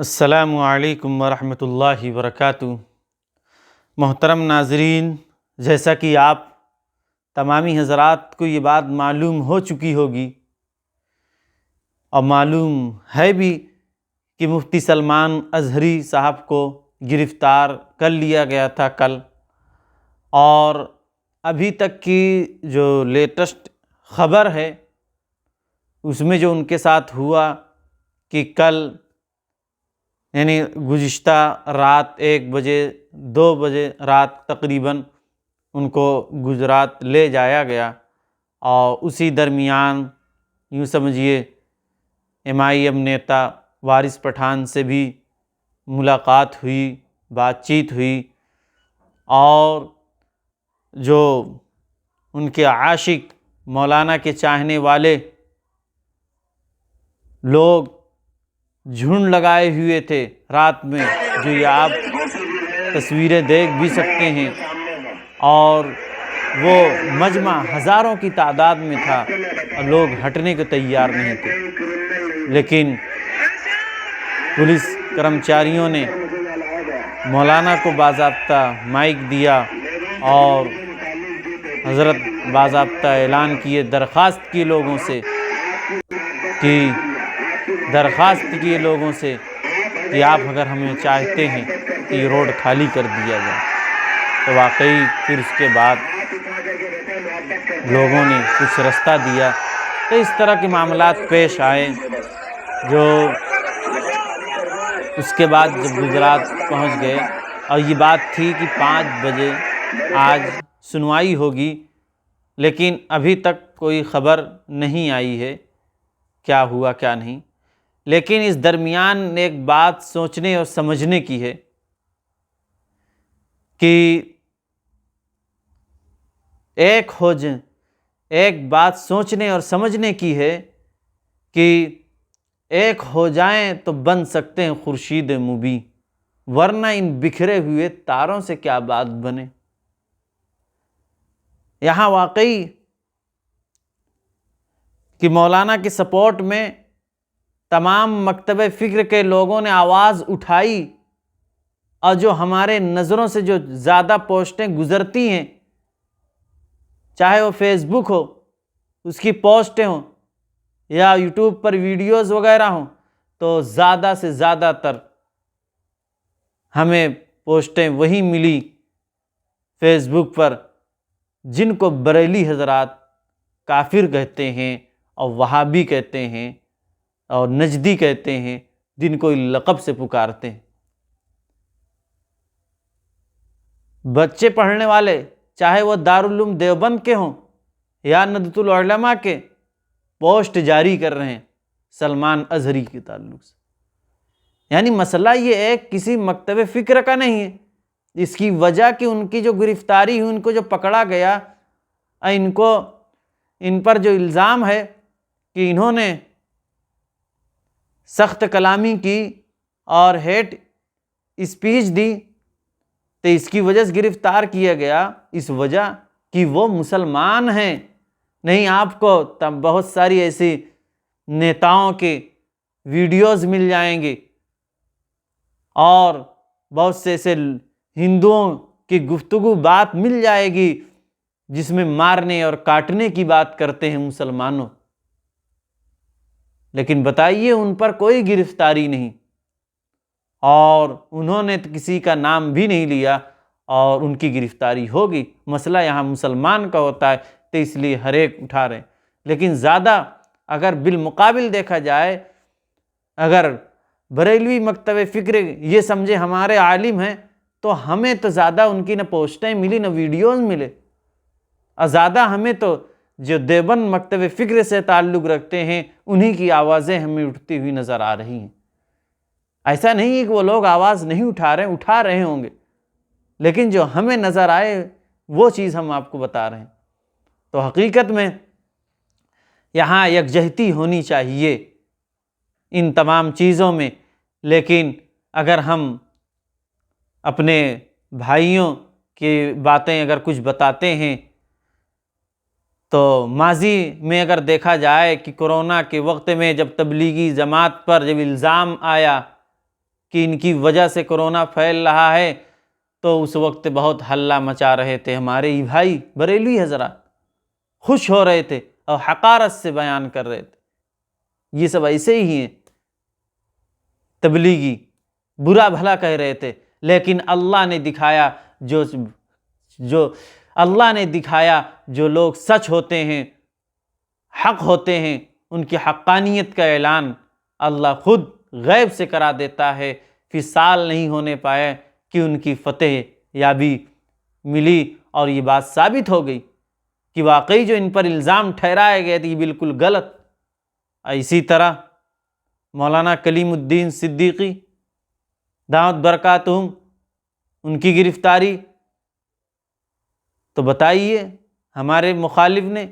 السلام علیکم ورحمۃ اللہ وبرکاتہ۔ محترم ناظرین، جیسا کہ آپ تمامی حضرات کو یہ بات معلوم ہو چکی ہوگی اور معلوم ہے بھی کہ مفتی سلمان اظہری صاحب کو گرفتار کر لیا گیا تھا کل، اور ابھی تک کی جو لیٹسٹ خبر ہے اس میں جو ان کے ساتھ ہوا کہ کل یعنی گزشتہ رات 1 بجے 2 بجے رات تقریباً ان کو گجرات لے جایا گیا، اور اسی درمیان یوں سمجھیے MIM نیتا وارث پٹھان سے بھی ملاقات ہوئی، بات چیت ہوئی، اور جو ان کے عاشق مولانا کے چاہنے والے لوگ جھنڈ لگائے ہوئے تھے رات میں، جو یہ آپ تصویریں دیکھ بھی سکتے ہیں، اور وہ مجمع ہزاروں کی تعداد میں تھا اور لوگ ہٹنے کو تیار نہیں تھے، لیکن پولیس کرمچاریوں نے مولانا کو باضابطہ مائک دیا اور حضرت باضابطہ اعلان کیے، درخواست کی لوگوں سے کہ آپ اگر ہمیں چاہتے ہیں کہ یہ روڈ خالی کر دیا جائے، تو واقعی پھر اس کے بعد لوگوں نے کچھ رستہ دیا، تو اس طرح کے معاملات پیش آئے۔ جو اس کے بعد جب گجرات پہنچ گئے، اور یہ بات تھی کہ 5 بجے آج سنوائی ہوگی، لیکن ابھی تک کوئی خبر نہیں آئی ہے کیا ہوا کیا نہیں۔ لیکن اس درمیان ایک بات سوچنے اور سمجھنے کی ہے کہ ایک بات سوچنے اور سمجھنے کی ہے کہ ایک ہو جائیں تو بن سکتے ہیں خورشید مبیں، ورنہ ان بکھرے ہوئے تاروں سے کیا بات بنے۔ یہاں واقعی کہ مولانا کی سپورٹ میں تمام مکتب فکر کے لوگوں نے آواز اٹھائی، اور جو ہمارے نظروں سے جو زیادہ پوسٹیں گزرتی ہیں، چاہے وہ فیس بک ہو اس کی پوسٹیں ہوں یا یوٹیوب پر ویڈیوز وغیرہ ہوں، تو زیادہ سے زیادہ تر ہمیں پوسٹیں وہی ملی فیس بک پر جن کو بریلی حضرات کافر کہتے ہیں اور وہابی کہتے ہیں اور نجدی کہتے ہیں، جن کو لقب سے پکارتے ہیں۔ بچے پڑھنے والے چاہے وہ دارالعلوم دیوبند کے ہوں یا ندوۃ العلماء کے، پوسٹ جاری کر رہے ہیں سلمان اظہری کے تعلق سے۔ یعنی مسئلہ یہ ایک کسی مکتب فکر کا نہیں ہے، اس کی وجہ کہ ان کی جو گرفتاری ہوئی، ان کو جو پکڑا گیا، ان پر جو الزام ہے کہ انہوں نے سخت کلامی کی اور ہیٹ اسپیچ دی، تو اس کی وجہ سے گرفتار کیا گیا، اس وجہ کہ وہ مسلمان ہیں۔ نہیں، آپ کو بہت ساری ایسی نیتاؤں کے ویڈیوز مل جائیں گے اور بہت سے ایسے ہندوؤں کی گفتگو بات مل جائے گی جس میں مارنے اور کاٹنے کی بات کرتے ہیں مسلمانوں، لیکن بتائیے ان پر کوئی گرفتاری نہیں، اور انہوں نے کسی کا نام بھی نہیں لیا اور ان کی گرفتاری ہوگی۔ مسئلہ یہاں مسلمان کا ہوتا ہے تو اس لیے ہر ایک اٹھا رہے ہیں، لیکن زیادہ اگر بالمقابل دیکھا جائے، اگر بریلوی مکتب فکر یہ سمجھے ہمارے عالم ہیں، تو ہمیں تو زیادہ ان کی نہ پوسٹیں ملی نہ ویڈیوز ملے، اور زیادہ ہمیں تو جو دیوبند مکتب فکر سے تعلق رکھتے ہیں انہی کی آوازیں ہمیں اٹھتی ہوئی نظر آ رہی ہیں۔ ایسا نہیں ہے کہ وہ لوگ آواز نہیں اٹھا رہے ہوں گے، لیکن جو ہمیں نظر آئے وہ چیز ہم آپ کو بتا رہے ہیں۔ تو حقیقت میں یہاں یکجہتی ہونی چاہیے ان تمام چیزوں میں، لیکن اگر ہم اپنے بھائیوں کی باتیں اگر کچھ بتاتے ہیں، تو ماضی میں اگر دیکھا جائے کہ کرونا کے وقت میں جب تبلیغی جماعت پر جب الزام آیا کہ ان کی وجہ سے کرونا پھیل رہا ہے، تو اس وقت بہت ہلہ مچا رہے تھے ہمارے یہ بھائی بریلوی حضرات، خوش ہو رہے تھے اور حقارت سے بیان کر رہے تھے۔ یہ سب ایسے ہی ہیں تبلیغی، برا بھلا کہہ رہے تھے، لیکن اللہ نے دکھایا جو لوگ سچ ہوتے ہیں، حق ہوتے ہیں، ان کی حقانیت کا اعلان اللہ خود غیب سے کرا دیتا ہے۔ پھر سال نہیں ہونے پائے کہ ان کی فتح یابی ملی اور یہ بات ثابت ہو گئی کہ واقعی جو ان پر الزام ٹھہرائے گئے تھے یہ بالکل غلط۔ اسی طرح مولانا کلیم الدین صدیقی دامت برکاتہم، ان کی گرفتاری، تو بتائیے ہمارے مخالف نے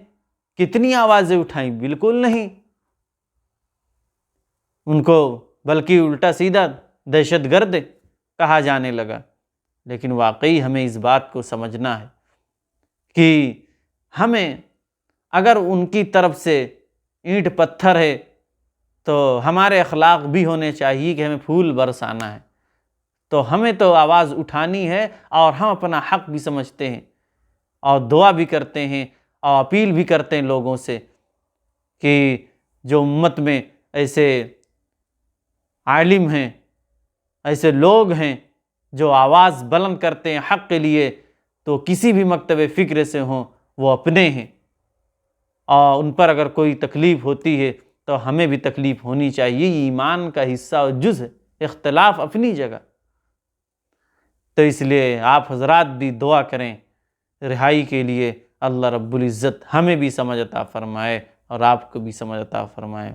کتنی آوازیں اٹھائیں؟ بالکل نہیں، ان کو بلکہ الٹا سیدھا دہشت گرد کہا جانے لگا۔ لیکن واقعی ہمیں اس بات کو سمجھنا ہے کہ ہمیں اگر ان کی طرف سے اینٹ پتھر ہے تو ہمارے اخلاق بھی ہونے چاہیے کہ ہمیں پھول برسانا ہے، تو ہمیں تو آواز اٹھانی ہے، اور ہم اپنا حق بھی سمجھتے ہیں اور دعا بھی کرتے ہیں اور اپیل بھی کرتے ہیں لوگوں سے کہ جو امت میں ایسے عالم ہیں، ایسے لوگ ہیں جو آواز بلند کرتے ہیں حق کے لیے، تو کسی بھی مکتب فکر سے ہوں، وہ اپنے ہیں، اور ان پر اگر کوئی تکلیف ہوتی ہے تو ہمیں بھی تکلیف ہونی چاہیے، یہ ایمان کا حصہ اور جز ہے، اختلاف اپنی جگہ۔ تو اس لیے آپ حضرات بھی دعا کریں رہائی کے لیے، اللہ رب العزت ہمیں بھی سمجھ عطا فرمائے اور آپ کو بھی سمجھ عطا فرمائے۔